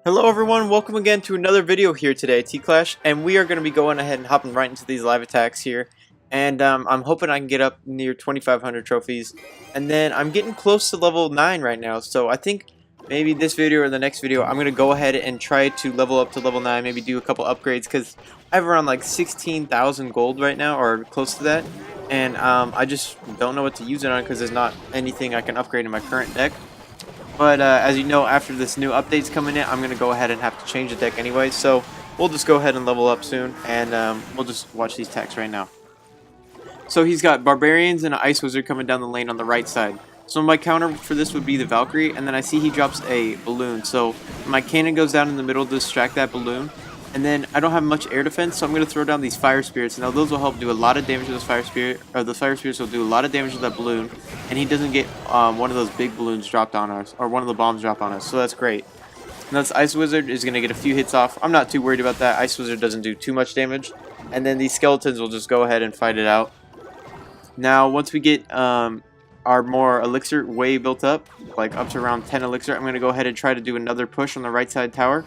Hello everyone, welcome again to another video here today, T-Clash, and we are going to be going ahead and hopping right into these live attacks here, and I'm hoping I can get up near 2,500 trophies, and then I'm getting close to level 9 right now, so I think maybe this video or the next video I'm going to go ahead and try to level up to level 9, maybe do a couple upgrades, because I have around like 16,000 gold right now, or close to that, and I just don't know what to use it on because there's not anything I can upgrade in my current deck. But as you know, after this new update's coming in, I'm going to go ahead and have to change the deck anyway. So we'll just go ahead and level up soon, and we'll just watch these attacks right now. So he's got Barbarians and an Ice Wizard coming down the lane on the right side. So my counter for this would be the Valkyrie, and then I see he drops a balloon. So my cannon goes down in the middle to distract that balloon. And then I don't have much air defense, so I'm going to throw down these Fire Spirits. Now those will help do a lot of damage to this Fire Spirit, or the Fire Spirits will do a lot of damage to that balloon. And he doesn't get one of those big balloons dropped on us, or one of the bombs dropped on us, so that's great. Now this Ice Wizard is going to get a few hits off. I'm not too worried about that. Ice Wizard doesn't do too much damage. And then these Skeletons will just go ahead and fight it out. Now once we get our more Elixir way built up, like up to around 10 Elixir, I'm going to go ahead and try to do another push on the right side tower.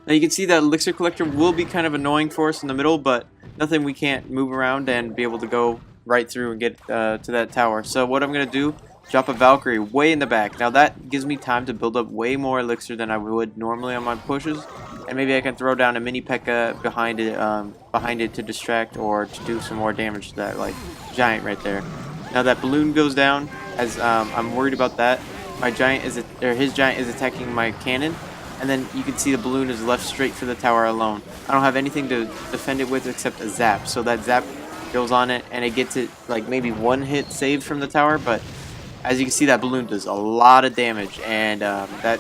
Now you can see that Elixir Collector will be kind of annoying for us in the middle, but nothing we can't move around and be able to go right through and get to that tower. So what I'm going to do, drop a Valkyrie way in the back. Now that gives me time to build up way more Elixir than I would normally on my pushes. And maybe I can throw down a mini P.E.K.K.A. behind it to distract or to do some more damage to that like giant right there. Now that balloon goes down, as I'm worried about that. My giant his giant is attacking my cannon. And then you can see the balloon is left straight for the tower alone. I don't have anything to defend it with except a zap. So that zap goes on it and it gets it like maybe one hit saved from the tower. But as you can see, that balloon does a lot of damage. And that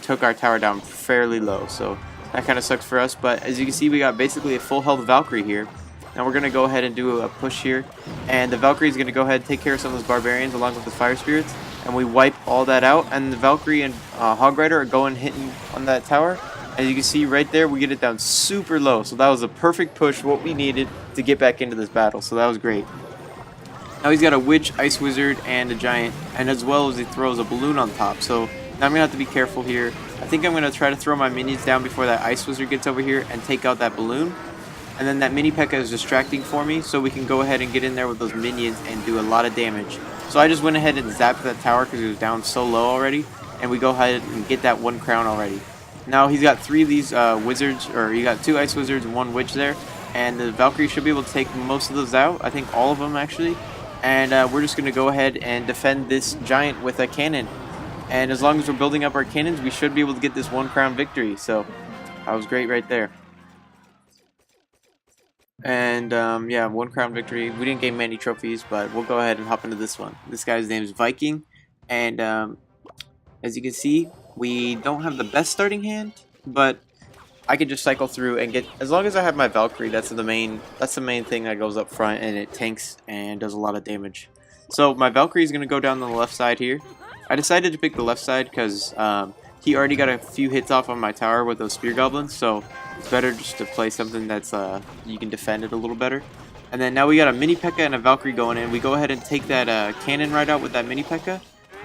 took our tower down fairly low. So that kind of sucks for us. But as you can see, we got basically a full health Valkyrie here. Now we're going to go ahead and do a push here. And the Valkyrie is going to go ahead and take care of some of those Barbarians along with the Fire Spirits. And we wipe all that out. And the Valkyrie and Hog Rider are going hitting on that tower. As you can see right there, we get it down super low. So that was a perfect push, what we needed to get back into this battle. So that was great. Now he's got a Witch, Ice Wizard, and a Giant. And as well as he throws a balloon on top. So now I'm going to have to be careful here. I think I'm going to try to throw my minions down before that Ice Wizard gets over here and take out that balloon. And then that mini P.E.K.K.A. is distracting for me, so we can go ahead and get in there with those minions and do a lot of damage. So I just went ahead and zapped that tower because it was down so low already, and we go ahead and get that one crown already. Now he's got 3 of these wizards, or he got 2 Ice Wizards and 1 Witch there, and the Valkyrie should be able to take most of those out, I think all of them actually. And we're just going to go ahead and defend this giant with a cannon. And as long as we're building up our cannons, we should be able to get this 1 crown victory, so that was great right there. And yeah, 1 crown victory. We didn't gain many trophies, but we'll go ahead and hop into this one. This guy's name is Viking, and as you can see, we don't have the best starting hand, but I can just cycle through and get, as long as I have my Valkyrie, that's the main thing that goes up front, and it tanks and does a lot of damage. So my Valkyrie is going to go down on the left side here. I decided to pick the left side because he already got a few hits off on my tower with those Spear Goblins, so it's better just to play something that's you can defend it a little better. And then now we got a mini P.E.K.K.A. and a Valkyrie going in. We go ahead and take that cannon right out with that mini P.E.K.K.A.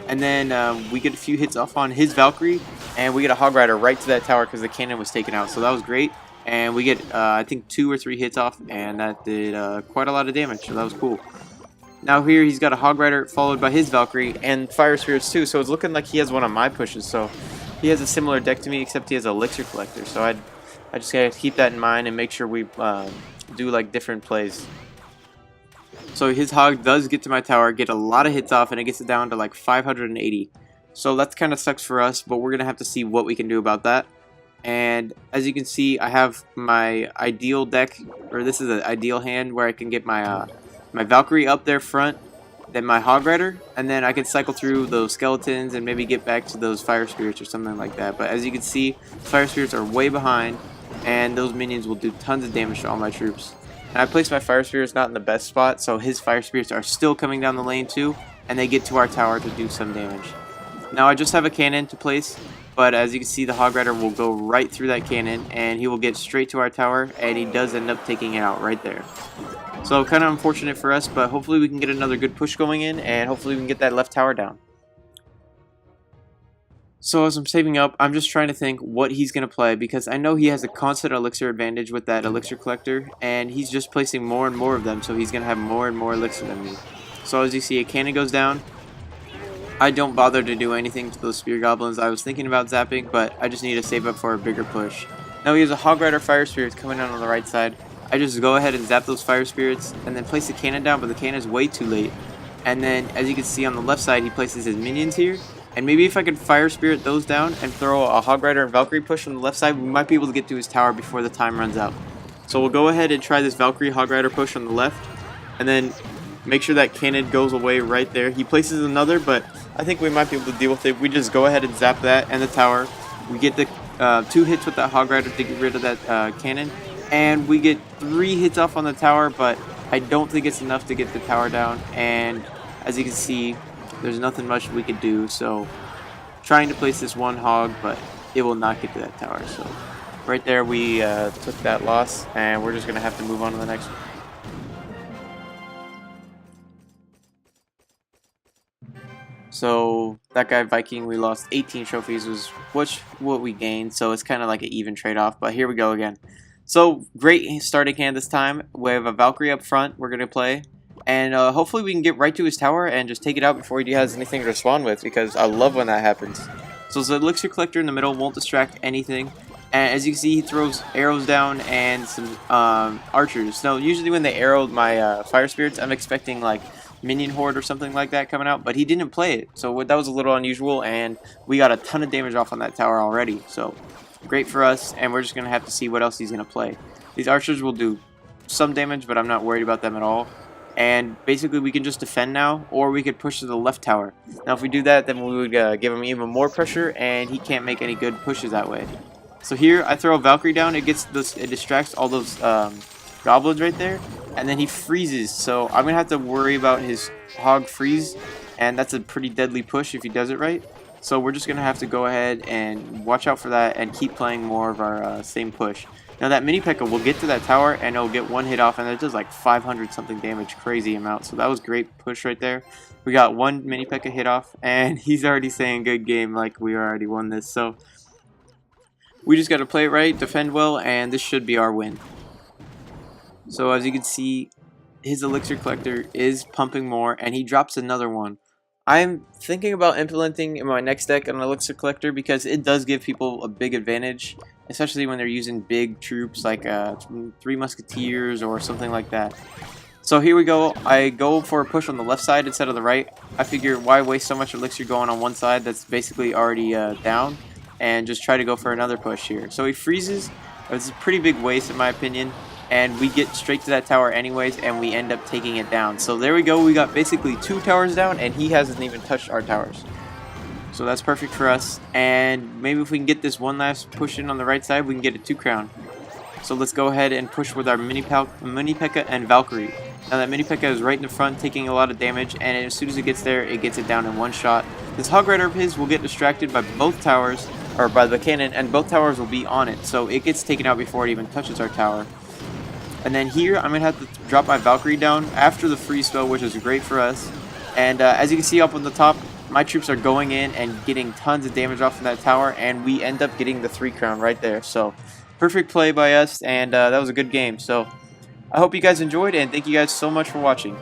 And then we get a few hits off on his Valkyrie, and we get a Hog Rider right to that tower because the cannon was taken out. So that was great. And we get, I think, 2 or 3 hits off, and that did quite a lot of damage, so that was cool. Now here he's got a Hog Rider followed by his Valkyrie and Fire Spirits too, so it's looking like he has one of my pushes. So he has a similar deck to me, except he has an Elixir Collector. So I just gotta keep that in mind and make sure we do like different plays. So his Hog does get to my tower, get a lot of hits off, and it gets it down to like 580. So that kind of sucks for us, but we're gonna have to see what we can do about that. And as you can see, I have my ideal deck, or this is an ideal hand where I can get my my Valkyrie up there front, then my Hog Rider, and then I can cycle through those Skeletons and maybe get back to those Fire Spirits or something like that. But as you can see, Fire Spirits are way behind, and those minions will do tons of damage to all my troops. And I placed my Fire Spirits not in the best spot, so his Fire Spirits are still coming down the lane too, and they get to our tower to do some damage. Now I just have a cannon to place, but as you can see, the Hog Rider will go right through that cannon, and he will get straight to our tower, and he does end up taking it out right there. So kind of unfortunate for us, but hopefully we can get another good push going in, and hopefully we can get that left tower down. So as I'm saving up, I'm just trying to think what he's going to play because I know he has a constant elixir advantage with that elixir collector, and he's just placing more and more of them, so he's going to have more and more elixir than me. So as you see, a cannon goes down. I don't bother to do anything to those spear goblins. I was thinking about zapping, but I just need to save up for a bigger push. Now he has a Hog Rider Fire Spirits coming down on the right side. I just go ahead and zap those Fire Spirits and then place the cannon down, but the cannon is way too late. And then, as you can see on the left side, he places his minions here. And maybe if I could Fire Spirit those down and throw a Hog Rider and Valkyrie push on the left side, we might be able to get to his tower before the time runs out. So we'll go ahead and try this Valkyrie Hog Rider push on the left. And then make sure that cannon goes away right there. He places another, but I think we might be able to deal with it. We just go ahead and zap that and the tower. We get the 2 hits with that Hog Rider to get rid of that cannon. And we get 3 hits off on the tower, but I don't think it's enough to get the tower down. And as you can see, there's nothing much we could do. So trying to place this one hog, but it will not get to that tower. So right there we took that loss, and we're just going to have to move on to the next one. So that guy Viking, we lost 18 trophies, was what we gained, so it's kind of like an even trade-off, but here we go again. So great starting hand this time. We have a Valkyrie up front we're going to play, and hopefully we can get right to his tower and just take it out before he has anything to respond with, because I love when that happens. So the Elixir Collector in the middle won't distract anything, and as you can see, he throws arrows down and some archers. Now usually when they arrowed my Fire Spirits, I'm expecting like minion horde or something like that coming out, but he didn't play it, so that was a little unusual, and we got a ton of damage off on that tower already, so great for us. And we're just gonna have to see what else he's gonna play. These archers will do some damage, but I'm not worried about them at all. And basically we can just defend now, or we could push to the left tower. Now if we do that, then we would give him even more pressure, and he can't make any good pushes that way. So here I throw a Valkyrie down, it distracts all those goblins right there, and then he freezes, so I'm gonna have to worry about his hog freeze, and that's a pretty deadly push if he does it right. So we're just gonna have to go ahead and watch out for that and keep playing more of our same push. Now that mini P.E.K.K.A will get to that tower and it'll get 1 hit off, and it does like 500 something damage, crazy amount. So that was great push right there. We got 1 mini P.E.K.K.A hit off, and he's already saying good game like we already won this. So we just gotta play it right, defend well, and this should be our win. So as you can see, his Elixir Collector is pumping more, and he drops another one. I'm thinking about implementing in my next deck an Elixir Collector because it does give people a big advantage, especially when they're using big troops like 3 Musketeers or something like that. So here we go. I go for a push on the left side instead of the right. I figure why waste so much elixir going on one side that's basically already down, and just try to go for another push here. So he freezes. It's a pretty big waste in my opinion, and we get straight to that tower anyways, and we end up taking it down. So there we go. We got basically 2 towers down, and he hasn't even touched our towers. So that's perfect for us, and maybe if we can get this one last push in on the right side, we can get a 2 crown. So let's go ahead and push with our mini P.E.K.K.A and Valkyrie. Now that mini P.E.K.K.A is right in the front, taking a lot of damage, and as soon as it gets there, it gets it down in 1 shot. This Hog Rider of his will get distracted by both towers, or by the cannon, and both towers will be on it, so it gets taken out before it even touches our tower. And then here, I'm going to have to drop my Valkyrie down after the freeze spell, which is great for us. And as you can see up on the top, my troops are going in and getting tons of damage off of that tower, and we end up getting the 3 crown right there. So perfect play by us, and that was a good game. So I hope you guys enjoyed, and thank you guys so much for watching.